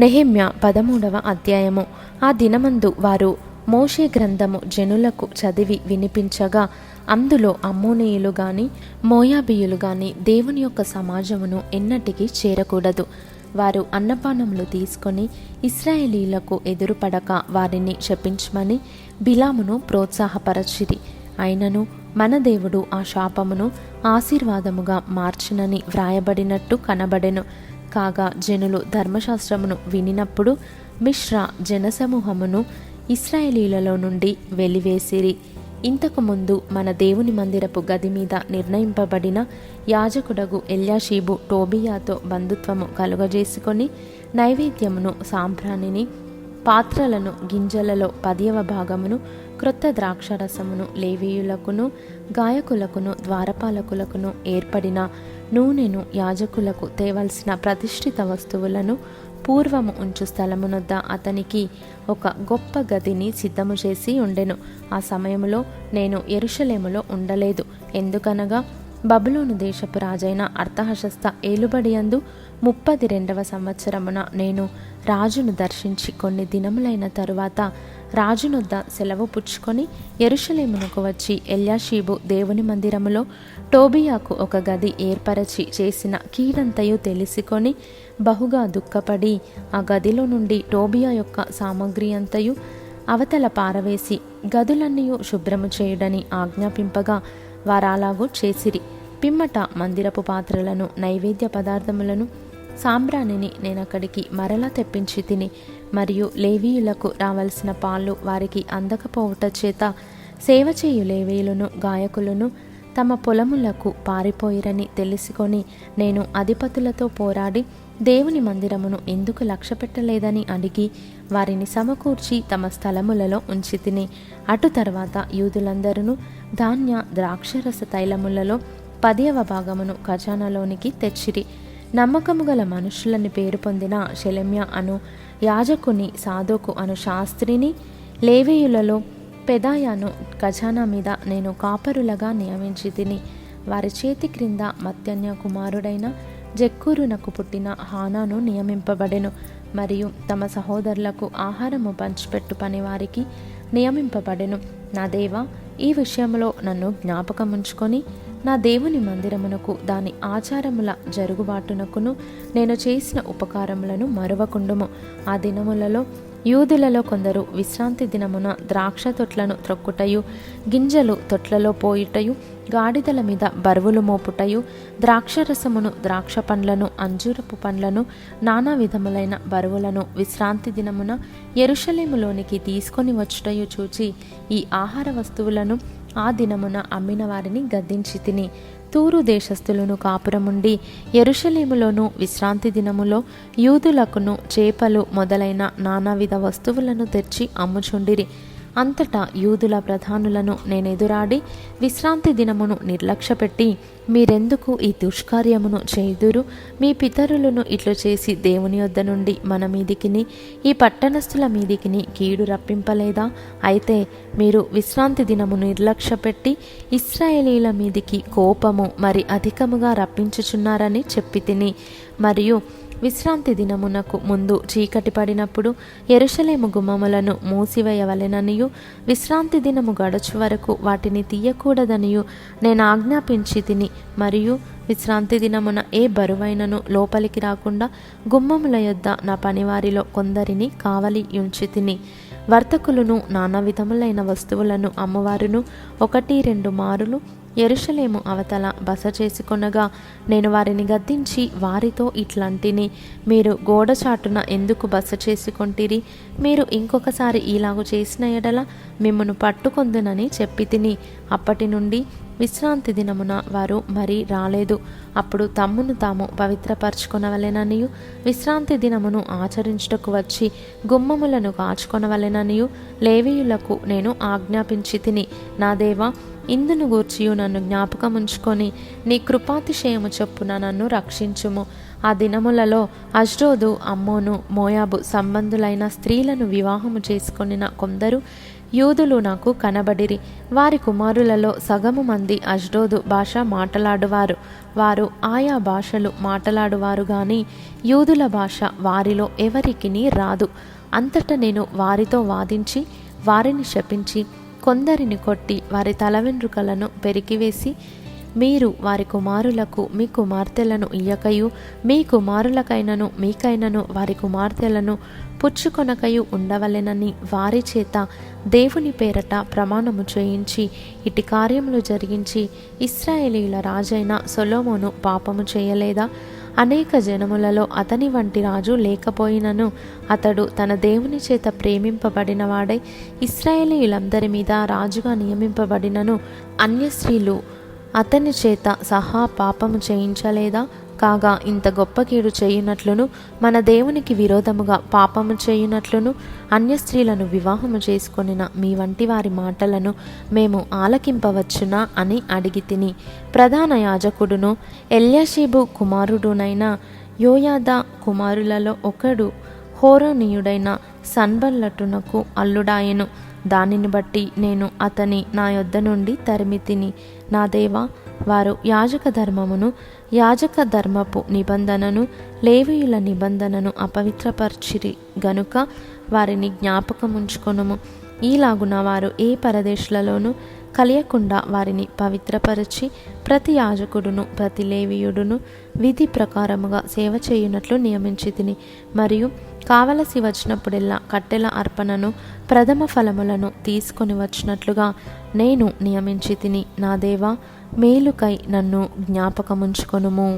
నెహెమ్యా 13వ అధ్యాయము. ఆ దినమందు వారు మోషే గ్రంథము జనులకు చదివి వినిపించగా, అందులో అమ్మోనీయులు గాని మోయాబీయులు గాని దేవుని యొక్క సమాజమును ఎన్నటికీ చేరకూడదు. వారు అన్నపానములు తీసుకొని ఇశ్రాయేలీయులకు ఎదురుపడక వారిని శపించమని బిలామును ప్రోత్సాహపరచిరి. అయినను మన దేవుడు ఆ శాపమును ఆశీర్వాదముగా మార్చునని వ్రాయబడినట్టు కనబడెను. కాగా జనులు ధర్మశాస్త్రమును వినినప్పుడు మిశ్రా జనసమూహమును ఇశ్రాయేలీయులలో నుండి వెలివేసిరి. ఇంతకు ముందు మన దేవుని మందిరపు గది మీద నిర్ణయింపబడిన యాజకుడగు ఎల్యాషీబు టోబియాతో బంధుత్వము కలుగజేసుకొని నైవేద్యమును, సాంబ్రాణిని, పాత్రలను, గింజలలో 10వ భాగమును, క్రొత్త ద్రాక్షరసమును లేవీయులకును, గాయకులకును, ద్వారపాలకులకును ఏర్పడిన నూనెను, యాజకులకు తేవలసిన ప్రతిష్ఠిత వస్తువులను పూర్వము ఉంచు స్థలమునొద్ద అతనికి ఒక గొప్ప గదిని సిద్ధము చేసి ఉండెను. ఆ సమయములో నేను యెరూషలేములో ఉండలేదు. ఎందుకనగా బబులోను దేశపు రాజైన అర్తహషస్త ఏలుబడియందు 32వ సంవత్సరమున నేను రాజును దర్శించి కొన్ని దినములైన తరువాత రాజునొద్ద సెలవు పుచ్చుకొని యెరూషలేమునకు వచ్చి ఎల్యాషీబు దేవుని మందిరములో టోబియాకు ఒక గది ఏర్పరచి చేసిన కీడంతయు తెలిసికొని బహుగా దుఃఖపడి ఆ గదిలో నుండి టోబియా యొక్క సామగ్రి అంతయు అవతల పారవేసి గదులన్నయూ శుభ్రము చేయుడని ఆజ్ఞాపింపగా వారాలాగూ చేసిరి. పిమ్మట మందిరపు పాత్రలను, నైవేద్య పదార్థములను, సాంబ్రాణిని నేనక్కడికి మరలా తెప్పించి తిని, మరియు లేవీయులకు రావలసిన పాలు వారికి అందకపోవుట చేత సేవ చేయు లేవీయులను, గాయకులను తమ పొలములకు పారిపోయిరని తెలుసుకొని నేను అధిపతులతో పోరాడి దేవుని మందిరమును ఎందుకు లక్ష్యపెట్టలేదని అడిగి వారిని సమకూర్చి తమ స్థలములలో ఉంచి తిని, అటు తర్వాత యూదులందరూ ధాన్య, ద్రాక్షరస తైలములలో 10వ భాగమును ఖజానాలోనికి తెచ్చిరి. నమ్మకము గల మనుషులని పేరు పొందిన షెలెమ్యా అను యాజకుని, సాదోకు అను శాస్త్రిని, లేవీయులలో పెదాయాను ఖజానా మీద నేను కాపరులుగా నియమించి తిని, వారి చేతి క్రింద మత్తన్య కుమారుడైన జక్కూరునకు పుట్టిన హానాను నియమింపబడెను. మరియు తమ సహోదరులకు ఆహారము పంచిపెట్టు పనివారికి నియమింపబడెను. నా దేవా, ఈ విషయంలో నన్ను జ్ఞాపకముంచుకొని నా దేవుని మందిరమునకు దాని ఆచారముల జరుగుబాటునకును నేను చేసిన ఉపకారములను మరువకుండుము. ఆ దినములలో యూదులలో కొందరు విశ్రాంతి దినమున ద్రాక్ష తొట్లను త్రొక్కుటయు, గింజలు తొట్లలో పోయుటయు, గాడిదల మీద బరువులు మోపుటయు, ద్రాక్షరసమును, ద్రాక్ష పండ్లను, అంజూరపు పండ్లను, నానా విధములైన బరువులను విశ్రాంతి దినమున యెరూషలేములోనికి తీసుకొని వచ్చుటయు చూచి ఈ ఆహార వస్తువులను ఆ దినమున అమ్మిన వారిని గద్దించి తిని, తూరు దేశస్థులను కాపురముండి యెరూషలేములోను విశ్రాంతి దినములో యూదులకును చేపలు మొదలైన నానావిధ వస్తువులను తెచ్చి అమ్ముచుండిరి. అంతటా యూదుల ప్రధానులను నేనెదురాడి విశ్రాంతి దినమును నిర్లక్ష్యపెట్టి, మీరెందుకు ఈ దుష్కార్యమును చేయుదురు? మీ పితరులను ఇట్లు చేసి దేవుని యొద్ద నుండి మన మీదికిని ఈ పట్టణస్థుల మీదికిని కీడు రప్పింపలేదా? అయితే మీరు విశ్రాంతి దినమును నిర్లక్ష్యపెట్టి ఇశ్రాయేలీయుల మీదికి కోపము మరి అధికముగా రప్పించుచున్నారని చెప్పి తిని, మరియు విశ్రాంతి దినమునకు ముందు చీకటి పడినప్పుడు యెరూషలేము గుమ్మములను మూసివేయవలెననియు, విశ్రాంతి దినము గడుచు వరకు వాటిని తీయకూడదనియు నేను ఆజ్ఞాపించి తిని, మరియు విశ్రాంతి దినమున ఏ బరువైనను లోపలికి రాకుండా గుమ్మముల యొద్ద నా పనివారిలో కొందరిని కావలి ఉంచి తిని, వర్తకులను, నానా విధములైన వస్తువులను అమ్మవారును 1-2 మారులు యెరూషలేము అవతల బస చేసుకొనగా నేను వారిని గద్దించి వారితో ఇట్లాంటిని, మీరు గోడ చాటున ఎందుకు బస చేసుకొంటిరి? మీరు ఇంకొకసారి ఇలాగు చేసిన ఎడల మిమ్మును పట్టుకొందునని చెప్పి తిని, అప్పటి నుండి విశ్రాంతి దినమున వారు మరీ రాలేదు. అప్పుడు తమ్మును తాము పవిత్రపరచుకొనవలెననియు, విశ్రాంతి దినమును ఆచరించుటకు వచ్చి గుమ్మములను కాచుకొనవలెననియు లేవీయులకు నేను ఆజ్ఞాపించి తిని. నా దేవా, ఇందును గూర్చియు నన్ను జ్ఞాపకముంచుకొని నీ కృపాతిశయము చొప్పున నన్ను రక్షించుము. ఆ దినములలో అష్డోదు, అమ్మోను, మోయాబు సంబంధులైన స్త్రీలను వివాహము చేసుకొనిన కొందరు యూదులు నాకు కనబడిరి. వారి కుమారులలో సగము మంది అష్డోదు భాష మాట్లాడువారు. వారు ఆయా భాషలు మాట్లాడువారు గాని యూదుల భాష వారిలో ఎవరికిని రాదు. అంతటా నేను వారితో వాదించి వారిని శపించి కొందరిని కొట్టి వారి తల వెంట్రుకలను పెరికివేసి, మీరు వారి కుమారులకు మీ కుమార్తెలను ఇయ్యకయు మీ కుమారులకైనను మీకైనను వారి కుమార్తెలను పుచ్చుకొనకయు ఉండవలెనని వారి చేత దేవుని పేరట ప్రమాణము చేయించి ఇటు కార్యములు జరిగించి ఇశ్రాయేలీయుల రాజైన సొలొమోను పాపము చేయలేదా? అనేక జనములలో అతని వంటి రాజు లేకపోయినను అతడు తన దేవుని చేత ప్రేమింపబడిన వాడై ఇశ్రాయేలీయులందరి మీద రాజుగా నియమింపబడినను అన్య స్త్రీలు అతని చేత సహా పాపము చేయించలేదా? కాగా ఇంత గొప్ప కీడు చేయునట్లును మన దేవునికి విరోధముగా పాపము చేయునట్లును అన్య స్త్రీలను వివాహము చేసుకొనిన మీ వంటి వారి మాటలను మేము ఆలకింపవచ్చునా అని అడిగి తిని, ప్రధాన యాజకుడును ఎల్యాషీబు కుమారుడునైన యోయాదా కుమారులలో ఒకడు హోరోనీయుడైన సన్బల్లటునకు అల్లుడాయెను. దానిని బట్టి నేను అతని నా యొద్ద నుండి తరిమి తిని, నా దేవా, వారు యాజక ధర్మమును యాజక ధర్మపు నిబంధనను లేవీయుల నిబంధనను అపవిత్రపరిచిరి గనుక వారిని జ్ఞాపకముంచుకొనుము. ఈలాగున వారు ఏ పరదేశులలోనూ కలియకుండా వారిని పవిత్రపరచి ప్రతి యాజకుడును ప్రతి లేవీయుడును విధి ప్రకారముగా సేవ చేయునట్లు నియమించి తిని, మరియు కావలసి వచ్చినప్పుడెల్లా కట్టెల అర్పణను ప్రథమ ఫలములను తీసుకొని వచ్చినట్లుగా నేను నియమించి తిని, నా దేవా, మేలుకై నన్ను జ్ఞాపకముంచుకొనుము.